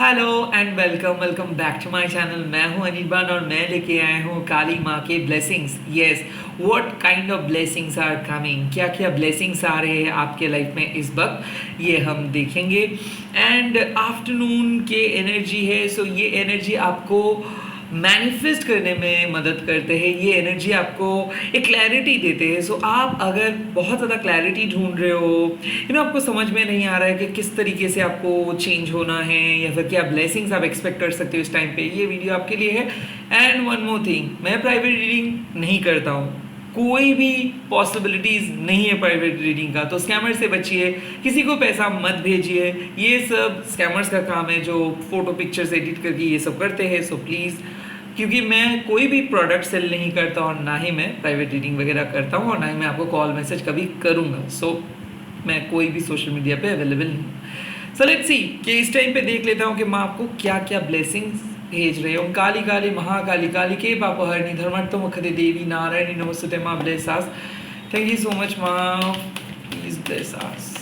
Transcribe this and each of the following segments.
Hello and welcome back to my channel. मैं हूं अनिर्बान और मैं लेके आया हूं काली माँ के blessings. Yes, what kind of blessings are coming, क्या क्या ब्लेसिंग्स आ रहे हैं आपके लाइफ में इस वक्त, ये हम देखेंगे। एंड आफ्टरनून के एनर्जी है, सो ये एनर्जी आपको मैनिफेस्ट करने में मदद करते हैं। ये एनर्जी आपको एक क्लैरिटी देते हैं। सो आप अगर बहुत ज़्यादा क्लैरिटी ढूंढ रहे हो, आपको समझ में नहीं आ रहा है कि किस तरीके से आपको चेंज होना है या फिर क्या ब्लेसिंग्स आप एक्सपेक्ट कर सकते हो इस टाइम पे, ये वीडियो आपके लिए है। एंड वन मोर थिंग, मैं प्राइवेट रीडिंग नहीं करता हूँ, कोई भी पॉसिबिलिटीज़ नहीं है प्राइवेट रीडिंग का। तो स्कैमर से बचिए, किसी को पैसा मत भेजिए। ये सब स्कैमर्स का काम है जो फोटो पिक्चर्स एडिट करके ये सब करते हैं। सो प्लीज़, क्योंकि मैं कोई भी प्रोडक्ट सेल नहीं करता और ना ही मैं प्राइवेट रीडिंग वगैरह करता हूँ और ना ही मैं आपको कॉल मैसेज कभी करूँगा। सो मैं कोई भी सोशल मीडिया पे अवेलेबल नहीं। सो लेट्स सी कि इस टाइम पे देख लेता हूँ कि माँ आपको क्या क्या ब्लेसिंग्स भेज रहे हो। काली काली महाकाली काली के पापहरणी धर्मार्थ मुखदे देवी नारायणी नमस्ते माँ, bless us. Thank you so much माँ, प्लीज ब्लेस अस।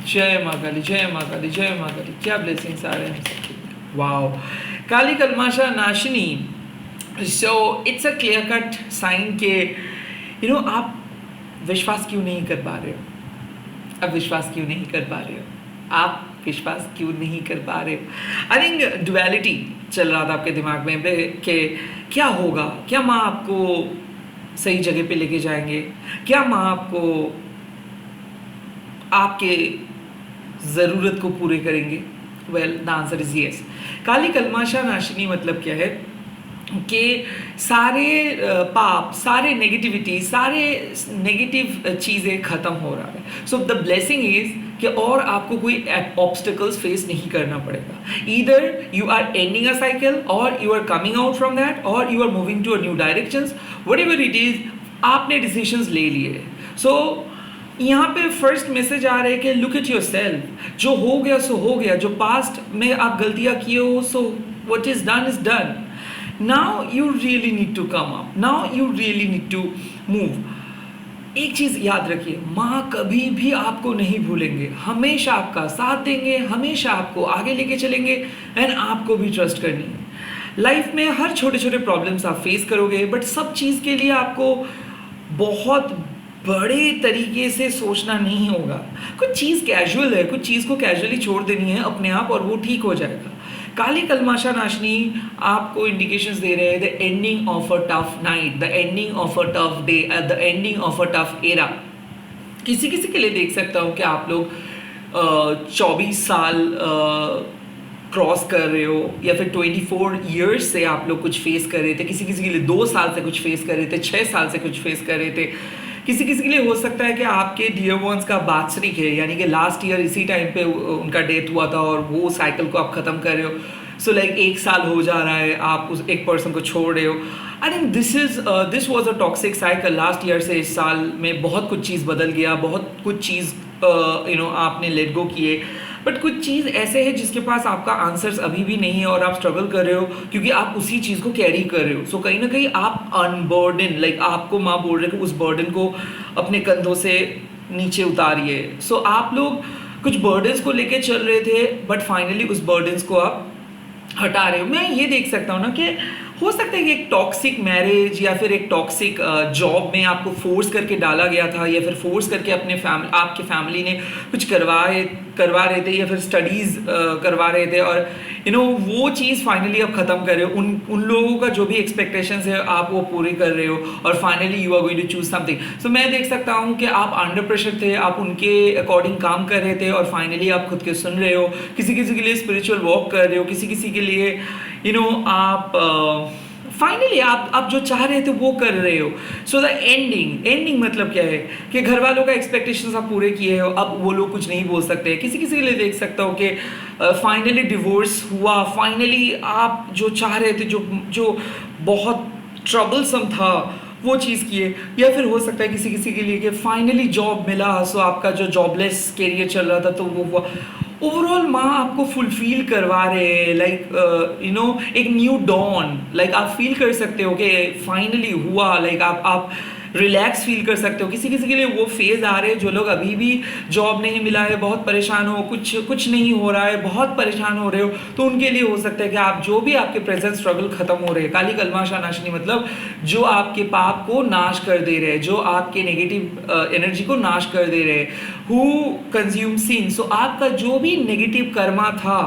जय माँ काली, जय माँ काली, जय माँ काली। क्या ब्लेसिंग्स आ रहे हैं। Wow, Kali Kalmasha Nashini. So it's a clear cut sign के आप विश्वास क्यों नहीं कर पा रहे हो। अब विश्वास क्यों नहीं कर पा रहे हो, आप विश्वास क्यों नहीं कर पा रहे हो। आई थिंक डुअलिटी चल रहा था आपके दिमाग में कि क्या होगा, क्या माँ आपको सही जगह पे लेके जाएंगे, क्या माँ आपको आपके ज़रूरत को पूरे करेंगे। Well the answer is yes. Kali Kalmasha Nashini मतलब क्या है कि सारे पाप, सारे नेगेटिविटी, सारे नेगेटिव चीज़ें ख़त्म हो रहा है। सो द ब्लेसिंग इज कि और आपको कोई ऑब्स्टिकल्स फेस नहीं करना पड़ेगा। Either you are ending a cycle और you are coming out from that और you are moving to a new directions, whatever it is, आपने डिसीजंस ले लिए। सो यहाँ पे फर्स्ट मैसेज आ रहा है कि लुक एट योर सेल्फ। जो हो गया सो हो गया, जो पास्ट में आप गलतियाँ किए हो, so what is done is done. Now you really need to come up, now you really need to move. एक चीज़ याद रखिए, माँ कभी भी आपको नहीं भूलेंगे, हमेशा आपका साथ देंगे, हमेशा आपको आगे लेके चलेंगे। एंड आपको भी ट्रस्ट करनी है। लाइफ में हर छोटे छोटे प्रॉब्लम्स आप फेस करोगे, बट सब चीज़ के लिए आपको बहुत बड़े तरीके से सोचना नहीं होगा। कुछ चीज़ कैजुअल है, कुछ चीज़ को कैजुअली छोड़ देनी है अपने आप और वो ठीक हो जाएगा। काली कलमाशा नाशनी आपको इंडिकेशंस दे रहे हैं the ending of a tough night, the ending of a tough day, the ending of a tough era. किसी किसी के लिए देख सकता हूँ कि आप लोग 24 साल क्रॉस कर रहे हो या फिर 24 ईयर्स से आप लोग कुछ फेस कर रहे थे। किसी किसी के लिए 2 साल से कुछ फेस कर रहे थे, 6 साल से कुछ फेस कर रहे थे। किसी किसी के लिए हो सकता है कि आपके डियर वंस का बात्सरिक है, यानी कि लास्ट ईयर इसी टाइम पे उनका डेथ हुआ था और वो साइकिल को आप ख़त्म कर रहे हो। सो लाइक 1 साल हो जा रहा है, आप उस एक पर्सन को छोड़ रहे हो। I think this was a toxic cycle. Last year से इस साल में बहुत कुछ चीज़ बदल गया, बहुत कुछ चीज़ आपने लेट गो किए। बट कुछ चीज़ ऐसे है जिसके पास आपका आंसर्स अभी भी नहीं है और आप स्ट्रगल कर रहे हो क्योंकि आप उसी चीज़ को कैरी कर रहे हो। सो कहीं ना कहीं आप अनबर्डन, लाइक आपको माँ बोल रहे हो कि उस बर्डन को अपने कंधों से नीचे उतारिए। सो आप लोग कुछ बर्डन्स को लेके चल रहे थे बट फाइनली उस बर्डन्स को आप हटा रहे हो। मैं ये देख सकता हूँ ना कि हो सकता है कि एक टॉक्सिक मैरिज या फिर एक टॉक्सिक जॉब में आपको फोर्स करके डाला गया था या फिर फोर्स करके आपके फैमिली ने कुछ करवा रहे थे या फिर स्टडीज़ करवा रहे थे और वो चीज़ फाइनली आप ख़त्म कर रहे हो। उन लोगों का जो भी एक्सपेक्टेशंस है आप वो पूरी कर रहे हो और finally you are going to choose something. So मैं देख सकता हूँ कि आप अंडर प्रेशर थे, आप उनके अकॉर्डिंग काम कर रहे थे और फाइनली आप खुद के सुन रहे हो। किसी किसी के लिए स्पिरिचुअल वॉक कर रहे हो, किसी किसी के लिए आप फाइनली आप जो चाह रहे थे वो कर रहे हो। सो द एंडिंग मतलब क्या है कि घर वालों का एक्सपेक्टेशंस आप पूरे किए हो, अब वो लोग कुछ नहीं बोल सकते। किसी किसी के लिए देख सकता हूँ कि फाइनली डिवोर्स हुआ, फाइनली आप जो चाह रहे थे, जो बहुत ट्रबलसम था वो चीज़ किए। या फिर हो सकता है किसी किसी के लिए कि फाइनली जॉब मिला, सो आपका जो जॉबलेस कैरियर चल रहा था तो वो हुआ। ओवरऑल माँ आपको फुलफिल करवा रहे हैं, लाइक एक न्यू डॉन, लाइक आप फील कर सकते हो कि फाइनली हुआ। लाइक आप रिलैक्स फील कर सकते हो। किसी किसी के लिए वो फेज़ आ रहे हैं, जो लोग अभी भी जॉब नहीं मिला है, बहुत परेशान हो, कुछ नहीं हो रहा है, बहुत परेशान हो रहे हो, तो उनके लिए हो सकता है कि आप जो भी आपके प्रेजेंट स्ट्रगल खत्म हो रहे हैं, काली कलमाशा नाशिनी मतलब जो आपके पाप को नाश कर दे रहे हैं, जो आपके नेगेटिव एनर्जी को नाश कर दे रहे हैं, हु कंज्यूम सिन। सो आपका जो भी नेगेटिव कर्मा था,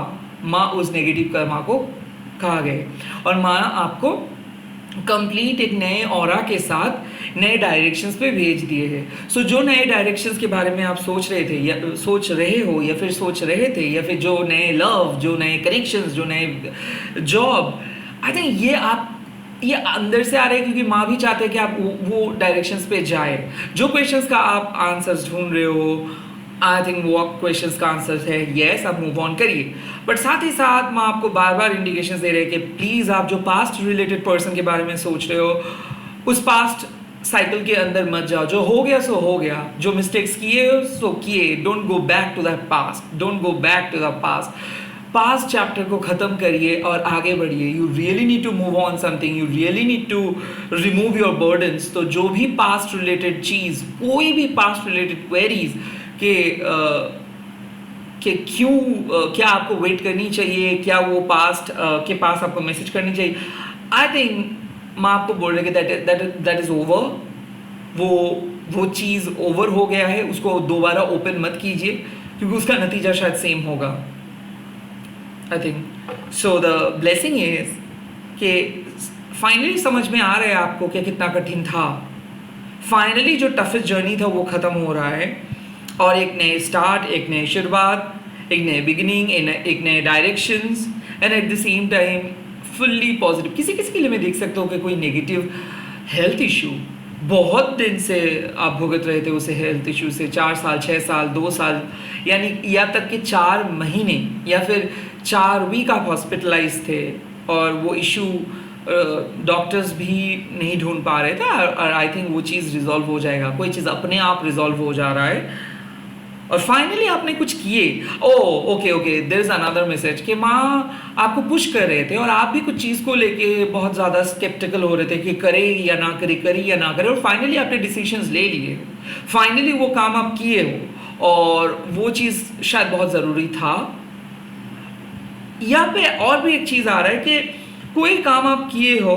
माँ उस नेगेटिव कर्मा को खा गए और माँ आपको कंप्लीट एक नए ऑरा के साथ नए डायरेक्शंस पे भेज दिए हैं। सो जो नए डायरेक्शंस के बारे में आप सोच रहे थे या सोच रहे हो या फिर सोच रहे थे, या फिर जो नए लव, जो नए कनेक्शंस, जो नए जॉब, आई थिंक ये अंदर से आ रहे हैं, क्योंकि माँ भी चाहते हैं कि आप वो डायरेक्शंस पे जाए। जो क्वेश्चंस का आप आंसर्स ढूंढ रहे हो, आई थिंक वो क्वेश्चंस का आंसर है येस, आप मूव ऑन करिए। बट साथ ही साथ मैं आपको बार बार इंडिकेशंस दे रहे हैं कि प्लीज़ आप जो पास्ट रिलेटेड पर्सन के बारे में सोच रहे हो, उस पास्ट साइकिल के अंदर मत जाओ। जो हो गया सो हो गया, जो मिस्टेक्स किए सो किए, don't go back to that past, don't go back to the past chapter को ख़त्म करिए और आगे बढ़िए। You really need to move on something, you really need to remove your burdens. तो जो भी पास्ट रिलेटेड चीज़, कोई भी पास्ट रिलेटेड क्वेरीज कि क्यों, क्या आपको वेट करनी चाहिए, क्या वो पास्ट के पास आपको मैसेज करनी चाहिए, आई थिंक मैं आपको बोल रही कि दैट इज़ ओवर। वो चीज़ ओवर हो गया है, उसको दोबारा ओपन मत कीजिए, क्योंकि उसका नतीजा शायद सेम होगा। I think so the blessing is कि फाइनली समझ में आ रहा है आपको कि कितना कठिन था। फाइनली जो टफेस्ट जर्नी था वो ख़त्म हो रहा है और एक नए स्टार्ट, एक नई शुरुआत, एक नए बिगिनिंग, एक नए directions and at the same time fully positive. किसी किसी के लिए मैं देख सकता हूँ कि कोई नेगेटिव हेल्थ इशू बहुत दिन से आप भुगत रहे थे, उसे हेल्थ इशू से 4 साल, 6 साल, 2 साल, यानी या तक कि 4 महीने या फिर 4 वीक आप हॉस्पिटलाइज थे और वो इशू डॉक्टर्स भी नहीं ढूंढ पा रहे थे। और आई थिंक वो चीज़ रिजॉल्व हो जाएगा, कोई चीज़ अपने आप रिजॉल्व हो जा रहा है और फाइनली आपने कुछ किए। Okay there is another message कि माँ आपको पुश कर रहे थे और आप भी कुछ चीज़ को लेके बहुत ज़्यादा स्केप्टिकल हो रहे थे कि करे या ना करे, करी या ना करे, और फाइनली आपने डिसीजंस ले लिए, फाइनली वो काम आप किए हो और वो चीज़ शायद बहुत ज़रूरी था। यहाँ पे और भी एक चीज़ आ रहा है कि कोई काम आप किए हो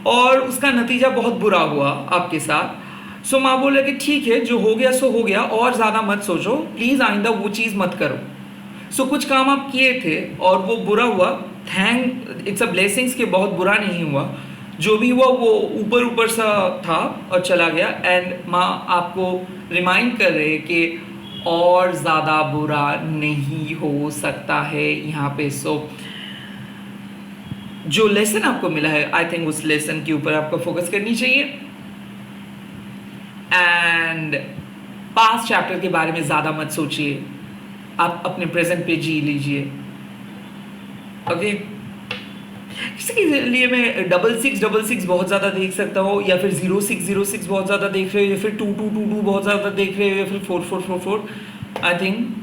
और उसका नतीजा बहुत बुरा हुआ आपके साथ। सो माँ बोले कि ठीक है, जो हो गया सो हो गया, और ज़्यादा मत सोचो, प्लीज़ आइंदा वो चीज़ मत करो। सो कुछ काम आप किए थे और वो बुरा हुआ, थैंक इट्स अ ब्लेसिंग्स कि बहुत बुरा नहीं हुआ, जो भी हुआ वो ऊपर सा था और चला गया। एंड माँ आपको रिमाइंड कर रहे कि और ज़्यादा बुरा नहीं हो सकता है यहाँ पे। सो जो लेसन आपको मिला है, आई थिंक उस लेसन के ऊपर आपको फोकस करनी चाहिए एंड पास्ट चैप्टर के बारे में ज़्यादा मत सोचिए, आप अपने प्रेजेंट पे जी लीजिए। ओके, किसी के लिए मैं 6666 बहुत ज़्यादा देख सकता हूँ, या फिर 0606 बहुत ज़्यादा देख रहे हो, या फिर 2222 बहुत ज़्यादा देख रहे हो, या फिर 4444। आई थिंक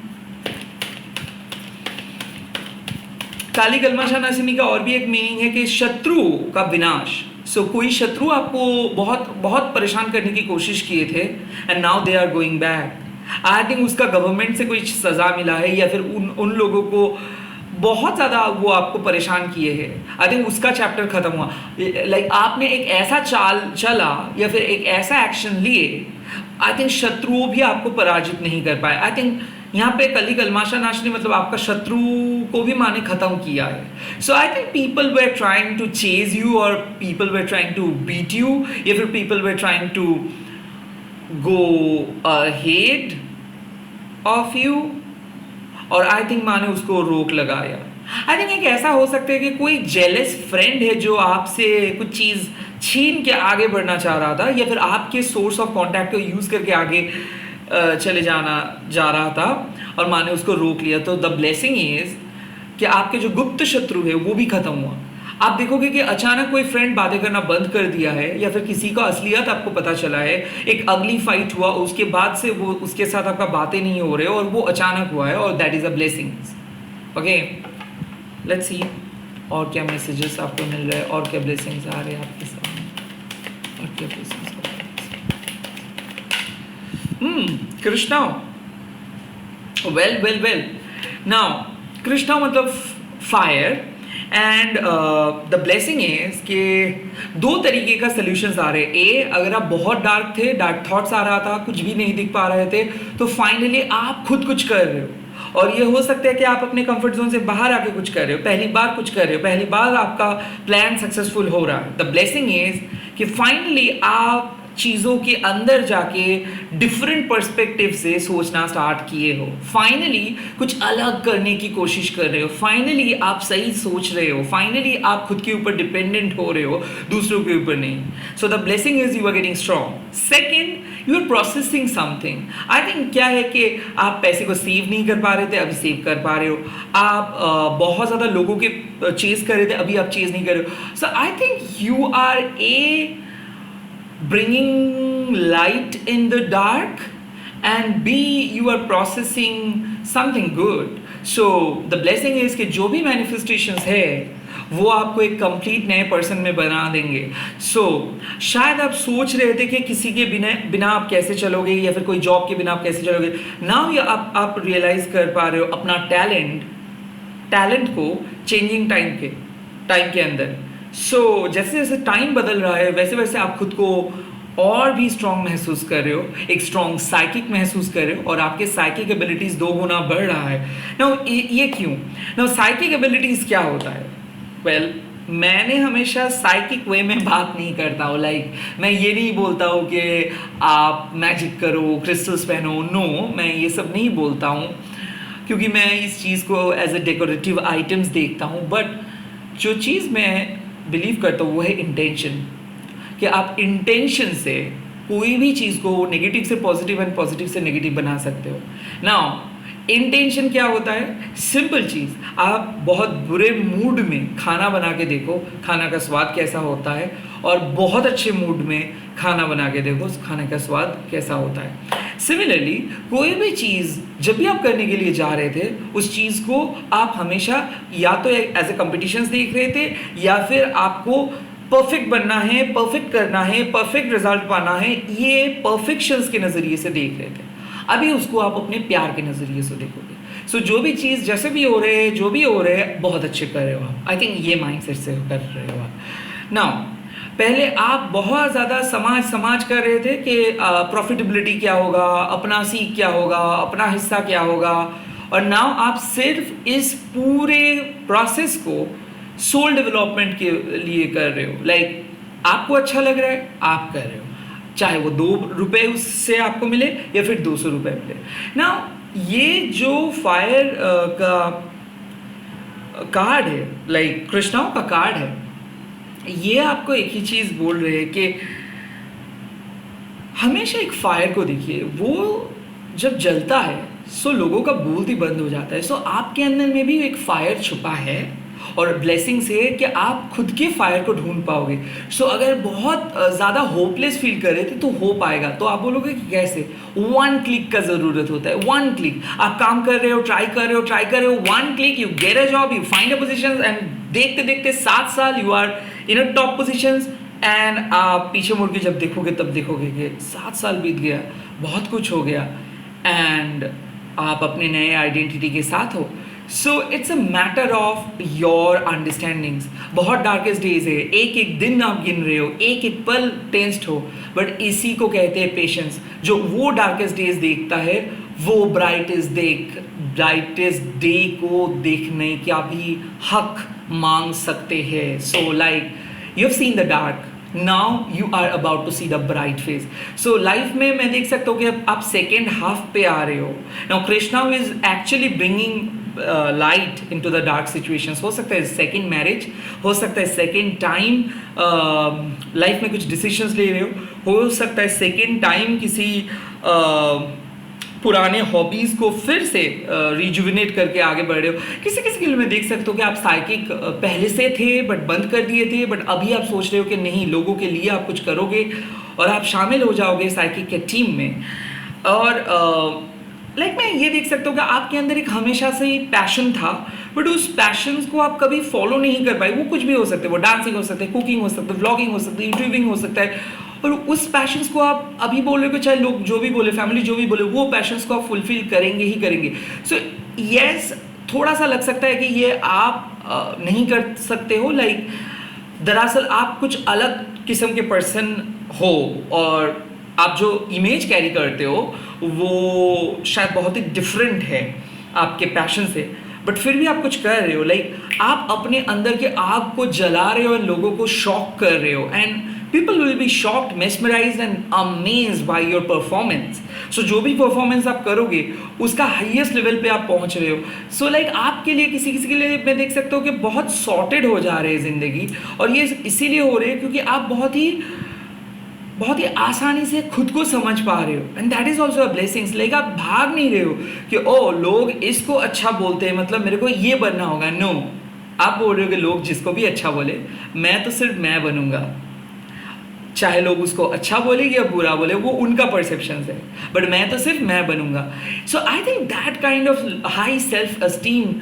काली कलमाशा नाशिनी का और भी एक मीनिंग है कि शत्रु का विनाश। सो कोई शत्रु आपको बहुत बहुत परेशान करने की कोशिश किए थे and now they are going back. I think उसका गवर्नमेंट से कोई सज़ा मिला है, या फिर उन लोगों को बहुत ज़्यादा वो आपको परेशान किए हैं। आई थिंक उसका चैप्टर ख़त्म हुआ। लाइक आपने एक ऐसा चाल चला या फिर एक ऐसा एक्शन लिए, आई थिंक शत्रुओं भी आपको पराजित नहीं कर पाए। आई थिंक यहाँ पे कली कलमाशा नाशिनी मतलब आपका शत्रु को भी माने खत्म किया है। So I think people were trying to chase you, और people were trying to beat you, या फिर people were trying to go ahead of you, और आई थिंक माने उसको रोक लगाया। आई थिंक एक ऐसा हो सकता है कि कोई जेलस फ्रेंड है जो आपसे कुछ चीज़ छीन के आगे बढ़ना चाह रहा था, या फिर आपके सोर्स ऑफ कॉन्टैक्ट को यूज़ करके आगे चले जा रहा था और माँ ने उसको रोक लिया। तो द ब्लेसिंग इज कि आपके जो गुप्त शत्रु है वो भी खत्म हुआ। आप देखोगे कि अचानक कोई फ्रेंड बातें करना बंद कर दिया है, या फिर किसी का असलियत आपको पता चला है, एक अगली फाइट हुआ, उसके बाद से वो उसके साथ आपका बातें नहीं हो रहे और वो अचानक हुआ है, और that is a blessing. Okay, let's see और क्या मैसेजेस आपको मिल रहे हैं और क्या ब्लेसिंग्स आ रहे हैं आपके सामने और क्या blessings. Krishna, well now Krishna मतलब fire and the blessing is कि दो तरीके का सोल्यूशन आ रहे हैं। ए, अगर आप बहुत डार्क थे, डार्क थॉट्स आ रहा था, कुछ भी नहीं दिख पा रहे थे, तो फाइनली आप खुद कुछ कर रहे हो। और ये हो सकता है कि आप अपने कंफर्ट जोन से बाहर आके कुछ कर रहे हो, पहली बार कुछ कर रहे हो, पहली बार आपका प्लान सक्सेसफुल हो रहा है। द ब्लेसिंग इज कि फाइनली आप चीज़ों के अंदर जाके डिफरेंट पर्सपेक्टिव से सोचना स्टार्ट किए हो, फाइनली कुछ अलग करने की कोशिश कर रहे हो, फाइनली आप सही सोच रहे हो, फाइनली आप खुद के ऊपर डिपेंडेंट हो रहे हो, दूसरों के ऊपर नहीं। So the blessing is you are getting strong. Second, you are processing something. I think क्या है कि आप पैसे को सेव नहीं कर पा रहे थे, अभी सेव कर पा रहे हो। आप बहुत ज़्यादा लोगों के चेज कर रहे थे, अभी आप चेज नहीं कर रहे हो। So I think you are bringing light in the dark, and B, you are processing something good. So the blessing is कि जो भी manifestations है वो आपको एक कंप्लीट नए पर्सन में बना देंगे। सो शायद आप सोच रहे थे कि किसी के बिना आप कैसे चलोगे, या फिर कोई जॉब के बिना आप कैसे चलोगे। नाउ ये आप रियलाइज कर पा रहे हो अपना टैलेंट को चेंजिंग टाइम के अंदर। सो जैसे जैसे टाइम बदल रहा है, वैसे वैसे आप खुद को और भी स्ट्रॉन्ग महसूस कर रहे हो, एक स्ट्रॉन्ग साइकिक महसूस कर रहे हो, और आपके साइकिक एबिलिटीज 2 गुना बढ़ रहा है। नाउ ये क्यों? नाउ साइकिक एबिलिटीज क्या होता है? वेल, मैंने हमेशा साइकिक वे में बात नहीं करता हूँ। लाइक मैं ये नहीं बोलता हूँ कि आप मैजिक करो, क्रिस्टल्स पहनो। नो, मैं ये सब नहीं बोलता हूँ, क्योंकि मैं इस चीज़ को एज ए डेकोरेटिव आइटम्स देखता हूँ। बट जो चीज़ मैं बिलीव करता हूँ वो है इंटेंशन, कि आप इंटेंशन से कोई भी चीज़ को नेगेटिव से पॉजिटिव एंड पॉजिटिव से नेगेटिव बना सकते हो। नाउ इंटेंशन क्या होता है? सिंपल चीज़, आप बहुत बुरे मूड में खाना बना के देखो, खाना का स्वाद कैसा होता है, और बहुत अच्छे मूड में खाना बना के देखो, उस खाने का स्वाद कैसा होता है। सिमिलरली कोई भी चीज़ जब भी आप करने के लिए जा रहे थे, उस चीज़ को आप हमेशा या तो एज ए कॉम्पिटिशन देख रहे थे, या फिर आपको परफेक्ट बनना है, परफेक्ट करना है, परफेक्ट रिजल्ट पाना है, ये परफेक्शंस के नज़रिए से देख रहे थे। अभी उसको आप अपने प्यार के नज़रिए से देखोगे। सो जो भी चीज़ जैसे भी हो रहे हैं, जो भी हो रहे हैं, बहुत अच्छे कर रहे हो आप। आई थिंक ये माइंडसेट से कर रहे हो आप। नाउ पहले आप बहुत ज़्यादा समाज कर रहे थे कि प्रॉफिटेबिलिटी क्या होगा, अपना सीख क्या होगा, अपना हिस्सा क्या होगा, और नाउ आप सिर्फ इस पूरे प्रोसेस को सोल डेवलपमेंट के लिए कर रहे हो। लाइक आपको अच्छा लग रहा है, आप कर रहे हो, चाहे वो 2 रुपये उससे आपको मिले या फिर 200 रुपये मिले। ना ये जो फायर का कार्ड है, लाइक कृष्णाओं का कार्ड है, ये आपको एक ही चीज़ बोल रहे हैं कि हमेशा एक फायर को देखिए, वो जब जलता है सो लोगों का बोलती बंद हो जाता है। सो आपके अंदर में भी एक फायर छुपा है, और ब्लेसिंग से कि आप खुद के फायर को ढूंढ पाओगे। सो अगर बहुत ज़्यादा होपलेस फील कर रहे थे तो हो पाएगा। तो आप बोलोगे कि कैसे? 1 क्लिक का ज़रूरत होता है। 1 क्लिक, आप काम कर रहे हो, ट्राई कर रहे हो, 1 click you get a job, you find a position, and देखते देखते 7 साल you are in a top positions. And आप पीछे मुड़ के जब देखोगे तब देखोगे कि 7 साल बीत गया, बहुत कुछ हो गया, एंड आप अपने नए आइडेंटिटी के साथ हो। सो it's a matter of your understandings. बहुत डार्केस्ट डेज है, एक एक दिन आप गिन रहे हो, एक एक पल टेंस्ड हो, बट इसी को कहते हैं पेशेंस। जो वो डार्केस्ट डेज देखता है वो ब्राइटेस्ट डे को देखने का भी हक मांग सकते हैं। So like you have seen the dark, now you are about to see the bright face. So life में मैं देख सकता हूँ कि आप सेकेंड हाफ पे आ रहे हो। Now Krishna is actually bringing light into the dark situations. हो सकता है सेकेंड मैरिज, हो सकता है सेकेंड टाइम लाइफ में कुछ डिसीजंस ले रहे हो सकता है सेकेंड टाइम किसी पुराने हॉबीज़ को फिर से रिजुविनेट करके आगे बढ़ रहे हो। किसी किसी के लिए मैं देख सकता हूँ कि आप साइकिक पहले से थे बट बंद कर दिए थे, बट अभी आप सोच रहे हो कि नहीं, लोगों के लिए आप कुछ करोगे और आप शामिल हो जाओगे साइकिक के टीम में। और लाइक मैं ये देख सकता हूँ कि आपके अंदर एक हमेशा से ही पैशन था, बट उस पैशन को आप कभी फॉलो नहीं कर पाए। वो कुछ भी हो सकते हैं, वो डांसिंग हो सकता है, कुकिंग हो सकता है, व्लॉगिंग हो सकता है, यूट्यूबिंग हो सकता है, और उस पैशंस को आप अभी बोल रहे हो, चाहे लोग जो भी बोले, फैमिली जो भी बोले, वो पैशंस को आप फुलफिल करेंगे ही करेंगे. सो यस, थोड़ा सा लग सकता है कि ये आप नहीं कर सकते हो. लाइक दरअसल आप कुछ अलग किस्म के पर्सन हो और आप जो इमेज कैरी करते हो वो शायद बहुत ही डिफरेंट है आपके पैशन से, बट फिर भी आप कुछ कर रहे हो. लाइक आप अपने अंदर के आग को जला रहे हो और लोगों को शॉक कर रहे हो, and people will be shocked, mesmerized and amazed by your performance. So जो भी परफॉर्मेंस आप करोगे उसका हाईएस्ट लेवल पे आप पहुंच रहे हो. सो लाइक आपके लिए, किसी किसी के लिए मैं देख सकता हूँ कि बहुत सॉर्टेड हो जा रहे हैं ज़िंदगी, और ये इसीलिए हो रहे हैं क्योंकि आप बहुत ही आसानी से खुद को समझ पा रहे हो, and that is also a blessings. Like आप भाग नहीं रहे हो कि ओ लोग इसको अच्छा बोलते हैं मतलब मेरे को ये बनना होगा. नो, आप बोल रहे हो कि लोग जिसको भी अच्छा बोले मैं तो सिर्फ मैं बनूंगा, चाहे लोग उसको अच्छा बोले या बुरा बोले वो उनका परसेप्शन है, बट मैं तो सिर्फ मैं बनूंगा. So I think that kind of high self esteem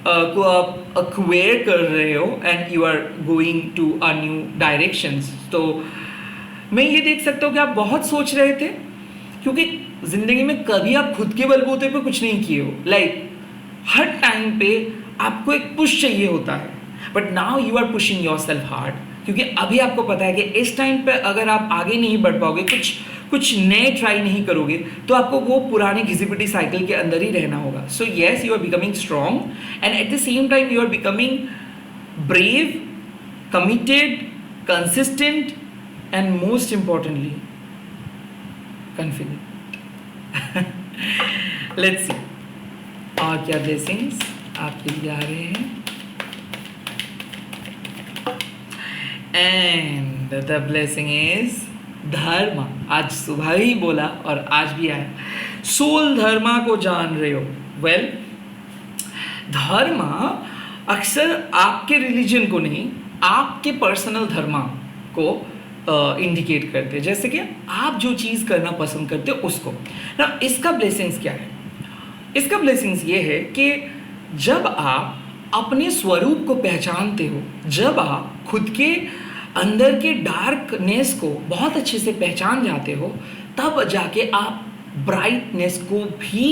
को आप अक्वायर कर रहे हो and you are going to a new directions. तो मैं ये देख सकता हूँ कि आप बहुत सोच रहे थे, क्योंकि ज़िंदगी में कभी आप खुद के बलबूते पे कुछ नहीं किए हो. लाइक हर टाइम पे आपको एक पुश चाहिए होता है, but now you are pushing yourself hard, क्योंकि अभी आपको पता है कि इस टाइम पे अगर आप आगे नहीं बढ़ पाओगे, कुछ नए ट्राई नहीं करोगे, तो आपको वो पुरानी घिसी-पिटी साइकिल के अंदर ही रहना होगा. So yes, you are becoming strong and at the same time you are becoming brave, committed, consistent and most importantly confident. Let's see और क्या blessings आपके लिए आ रहे हैं. And the blessing is धर्म. आज सुबह ही बोला और आज भी आया. सोल धर्मा को जान रहे हो. वेल, धर्म अक्सर आपके रिलीजन को नहीं, आपके पर्सनल धर्मा को इंडिकेट करते हैं, जैसे कि आप जो चीज़ करना पसंद करते हो उसको ना. इसका ब्लेसिंग्स क्या है? इसका ब्लेसिंग्स ये है कि जब आप अपने स्वरूप को पहचानते हो, जब आप खुद के अंदर के डार्कनेस को बहुत अच्छे से पहचान जाते हो, तब जाके आप ब्राइटनेस को भी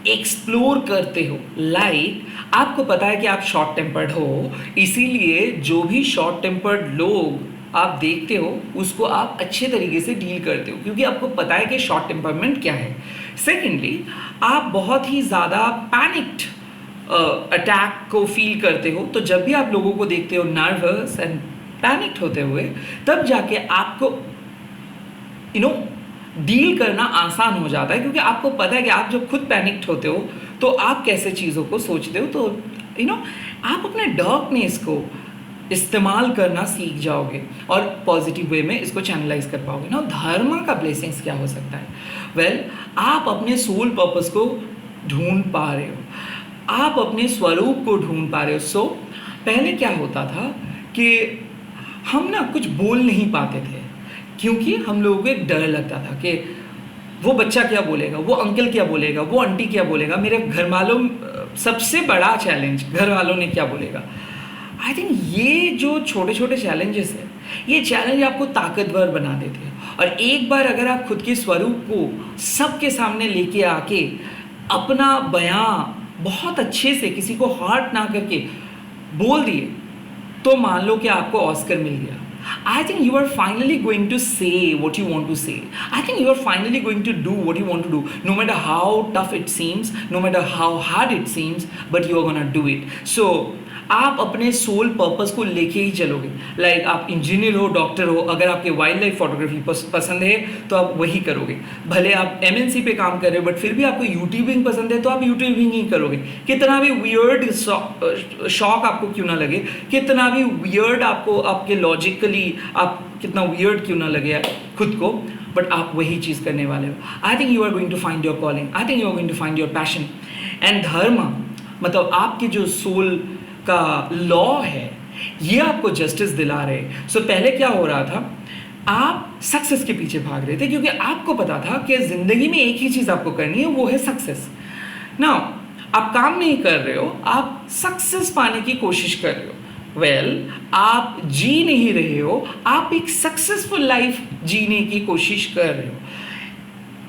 एक्सप्लोर करते हो. लाइक आपको पता है कि आप शॉर्ट टेम्पर्ड हो, इसीलिए जो भी शॉर्ट टेम्पर्ड लोग आप देखते हो उसको आप अच्छे तरीके से डील करते हो, क्योंकि आपको पता है कि शॉर्ट टेम्परमेंट क्या है. सेकेंडली, आप बहुत ही ज़्यादा पैनिक्ड अटैक को फील करते हो, तो जब भी आप लोगों को देखते हो नर्वस एंड पैनिक्ड होते हुए, तब जाके आपको डील करना आसान हो जाता है, क्योंकि आपको पता है कि आप जब खुद पैनिक्ड होते हो तो आप कैसे चीज़ों को सोचते हो. तो आप अपने डार्कनेस को इस्तेमाल करना सीख जाओगे और पॉजिटिव वे में इसको चैनलाइज कर पाओगे ना. धर्म का ब्लेसिंग्स क्या हो सकता है? वेल, आप अपने सोल पर्पस को ढूंढ पा रहे हो, आप अपने स्वरूप को ढूंढ पा रहे हो. सो पहले क्या होता था कि हम ना कुछ बोल नहीं पाते थे, क्योंकि हम लोगों को एक डर लगता था कि वो बच्चा क्या बोलेगा, वो अंकल क्या बोलेगा, वो आंटी क्या बोलेगा, मेरे घर वालों, सबसे बड़ा चैलेंज घर वालों ने क्या बोलेगा. आई थिंक ये जो छोटे छोटे चैलेंजेस हैं, ये चैलेंज आपको ताकतवर बना देते हैं. और एक बार अगर आप खुद के स्वरूप को सबके सामने लेके आके अपना बयां बहुत अच्छे से किसी को हर्ट ना करके बोल दिए, तो मान लो कि आपको ऑस्कर मिल गया. I think you are finally going to say what you want to say. I think you are finally going to do what you want to do, no matter how tough it seems, no matter how hard it seems, but you are gonna do it. So आप अपने soul purpose को लेके ही चलोगे. Like आप engineer हो, doctor हो, अगर आपके वाइल्ड लाइफ फोटोग्राफी पसंद है तो आप वही करोगे. भले आप MNC पे काम कर रहे हो, बट फिर भी आपको यूट्यूबिंग पसंद है तो आप यूट्यूबिंग ही करोगे. कितना भी वियर्ड शॉक आपको क्यों ना लगे, कितना भी वियर्ड आपको आपके लॉजिकली आप कितना वियर्ड क्यों ना लगे खुद को, बट आप वही चीज़ करने वाले हो. I think you are going to find your calling, I think you are going to find your passion. And धर्म मतलब आपके जो सोल का लॉ है, ये आपको जस्टिस दिला रहे. सो पहले क्या हो रहा था, आप सक्सेस के पीछे भाग रहे थे, क्योंकि आपको पता था कि ज़िंदगी में एक ही चीज़ आपको करनी है, वो है सक्सेस. नाउ आप काम नहीं कर रहे हो, आप सक्सेस पाने की कोशिश कर रहे हो. आप जी नहीं रहे हो, आप एक सक्सेसफुल लाइफ जीने की कोशिश कर रहे हो।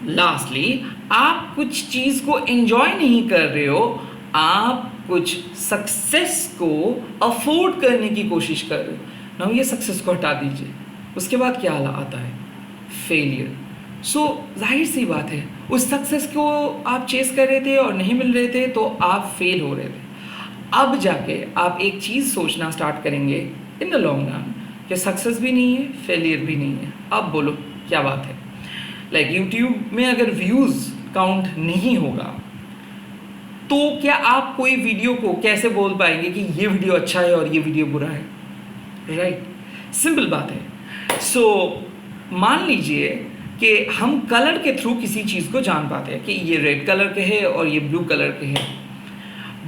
लास्टली, आप कुछ चीज़ को एंजॉय नहीं कर रहे हो, आप कुछ सक्सेस को अफोर्ड करने की कोशिश कर रहे हो ना। ये सक्सेस को हटा दीजिए, उसके बाद क्या आता है? फेलियर। सो जाहिर सी बात है, उस सक्सेस को आप चेस कर रहे थे और नहीं मिल रहे थे तो आप फेल हो रहे थे। अब जाके आप एक चीज़ सोचना स्टार्ट करेंगे इन द लॉन्ग रन कि सक्सेस भी नहीं है, फेलियर भी नहीं है, अब बोलो क्या बात है। लाइक यूट्यूब में अगर व्यूज़ काउंट नहीं होगा तो क्या आप कोई वीडियो को कैसे बोल पाएंगे कि ये वीडियो अच्छा है और ये वीडियो बुरा है? राइट, सिंपल बात है। सो मान लीजिए कि हम कलर के थ्रू किसी चीज़ को जान पाते हैं कि ये रेड कलर के है और ये ब्लू कलर के है,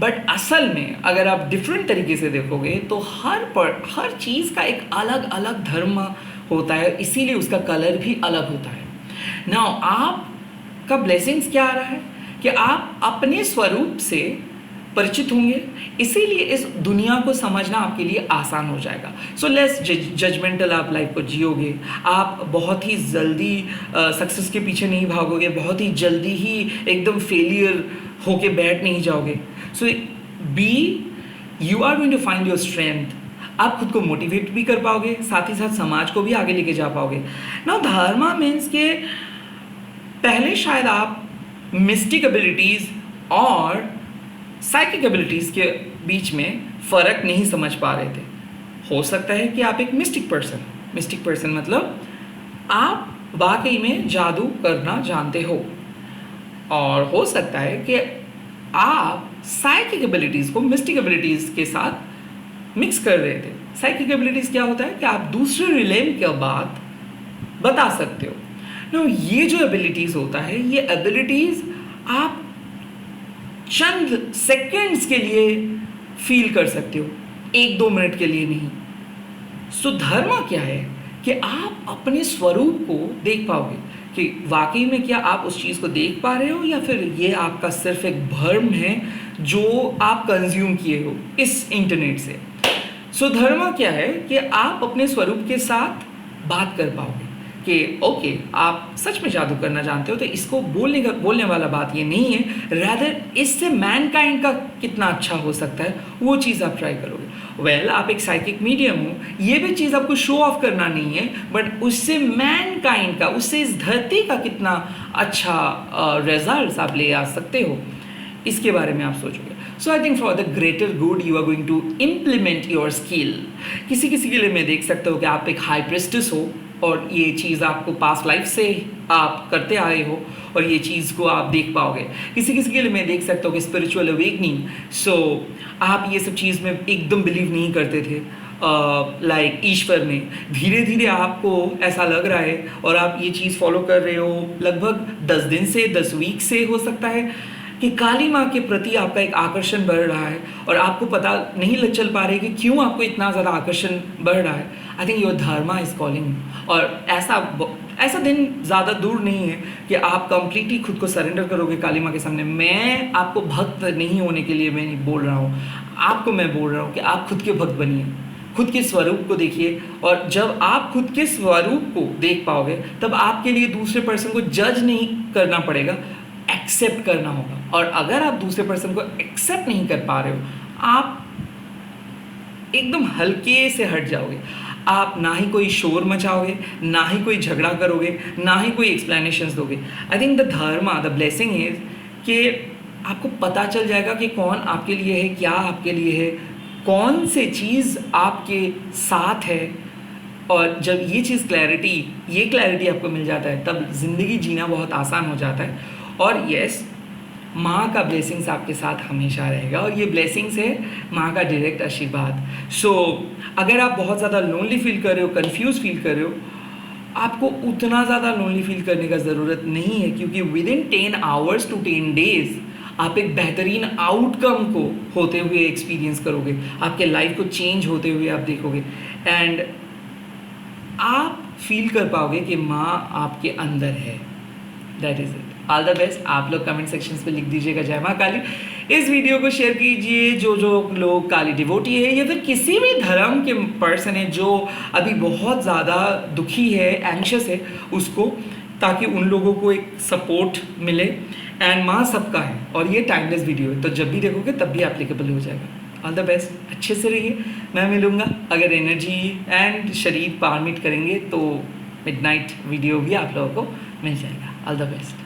बट असल में अगर आप डिफरेंट तरीके से देखोगे तो हर चीज़ का एक अलग अलग धर्म होता है, इसीलिए उसका कलर भी अलग होता है। नाउ आपका ब्लेसिंग्स क्या आ रहा है कि आप अपने स्वरूप से परिचित होंगे, इसीलिए इस दुनिया को समझना आपके लिए आसान हो जाएगा। सो लेस जजमेंटल आप लाइफ को जियोगे, आप बहुत ही जल्दी सक्सेस के पीछे नहीं भागोगे, बहुत ही जल्दी ही एकदम फेलियर होके बैठ नहीं जाओगे। So you are going to find your strength. आप खुद को मोटिवेट भी कर पाओगे, साथ ही साथ समाज को भी आगे लेके जा पाओगे। नाउ धर्मा मीन्स के पहले शायद आप मिस्टिक एबिलिटीज़ और साइकिक एबिलिटीज़ के बीच में फ़र्क नहीं समझ पा रहे थे। हो सकता है कि आप एक मिस्टिक पर्सन मतलब आप वाकई में जादू करना जानते हो, और हो सकता है कि आप साइकिक एबिलिटीज़ को मिस्टिक एबिलिटीज़ के साथ मिक्स कर रहे थे। साइकिक एबिलिटीज़ क्या होता है कि आप दूसरे रिलेम के बात बता सकते हो। नो, ये जो एबिलिटीज़ होता है, ये एबिलिटीज़ आप चंद सेकंड्स के लिए फील कर सकते हो, 1-2 मिनट के लिए नहीं। सो धर्म क्या है कि आप अपने स्वरूप को देख पाओगे कि वाकई में क्या आप उस चीज़ को देख पा रहे हो या फिर ये आपका सिर्फ एक भ्रम है जो आप कंज्यूम किए हो इस इंटरनेट से। सो धर्म क्या है कि आप अपने स्वरूप के साथ बात कर पाओगे कि ओके, आप सच में जादू करना जानते हो, तो इसको बोलने वाला बात ये नहीं है, रादर इससे मैनकाइंड का कितना अच्छा हो सकता है वो चीज़ आप ट्राई करोगे। आप एक साइकिक मीडियम हो, ये भी चीज़ आपको शो ऑफ करना नहीं है, बट उससे मैनकाइंड का, उससे इस धरती का कितना अच्छा रिजल्ट्स आप ले आ सकते हो, इसके बारे में आप सोचोगे। So I think for the greater good you are going to implement your skill. किसी के लिए मैं देख सकता हूँ कि आप एक हाई प्रेस्टिस हो और ये चीज़ आपको पास्ट लाइफ से आप करते आए हो और ये चीज़ को आप देख पाओगे। किसी के लिए मैं देख सकता हूँ कि स्पिरिचुअल अवेकनिंग। सो आप ये सब चीज़ में एकदम बिलीव नहीं करते थे लाइक ईश्वर में, धीरे धीरे आपको ऐसा लग रहा है और आप ये चीज़ फॉलो कर रहे हो लगभग 10 दिन से, 10 वीक से हो सकता है कि काली माँ के प्रति आपका एक आकर्षण बढ़ रहा है और आपको पता नहीं चल पा रही कि क्यों आपको इतना ज़्यादा आकर्षण बढ़ रहा है। I think your Dharma is calling. और ऐसा दिन ज़्यादा दूर नहीं है कि आप कंप्लीटली खुद को सरेंडर करोगे काली माँ के सामने। मैं आपको भक्त नहीं होने के लिए मैं नहीं बोल रहा हूँ, आपको मैं बोल रहा हूँ कि आप खुद के भक्त बनिए, खुद के स्वरूप को देखिए, और जब आप खुद के स्वरूप को देख पाओगे तब आपके लिए दूसरे पर्सन को जज नहीं करना पड़ेगा, एक्सेप्ट करना होगा। और अगर आप दूसरे पर्सन को एक्सेप्ट नहीं कर पा रहे हो, आप एकदम हल्के से हट जाओगे। आप ना ही कोई शोर मचाओगे, ना ही कोई झगड़ा करोगे, ना ही कोई एक्सप्लेनेशंस दोगे। I think the Dharma, the blessing is कि आपको पता चल जाएगा कि कौन आपके लिए है, क्या आपके लिए है, कौन से चीज़ आपके साथ है। और जब ये चीज़ ये क्लैरिटी आपको मिल जाता है तब ज़िंदगी जीना बहुत आसान हो जाता है। और यस, माँ का ब्लेसिंग्स आपके साथ हमेशा रहेगा और ये ब्लेसिंग्स है माँ का डायरेक्ट आशीर्वाद। सो अगर आप बहुत ज़्यादा लोनली फील कर रहे हो, कंफ्यूज फील कर रहे हो, आपको उतना ज़्यादा लोनली फील करने का ज़रूरत नहीं है, क्योंकि within 10 hours to 10 days आप एक बेहतरीन आउटकम को होते हुए एक्सपीरियंस करोगे, आपके लाइफ को चेंज होते हुए आप देखोगे एंड आप फील कर पाओगे कि माँ आपके अंदर है। That is it. All the best. आप लोग कमेंट सेक्शंस पे लिख दीजिएगा जय माँ काली। इस वीडियो को शेयर कीजिए जो जो लोग काली डिवोटी है या फिर किसी भी धर्म के पर्सन है जो अभी बहुत ज़्यादा दुखी है, एंग्शियस है, उसको, ताकि उन लोगों को एक सपोर्ट मिले। एंड माँ सबका है और ये टाइमलेस वीडियो है, तो जब भी देखोगे तब भी एप्लीकेबल हो जाएगा। ऑल द बेस्ट, अच्छे से रहिए। मैं मिलूँगा, अगर एनर्जी एंड शरीर परमिट करेंगे तो मिडनाइट वीडियो भी आप लोगों को मिल जाएगा। All the best.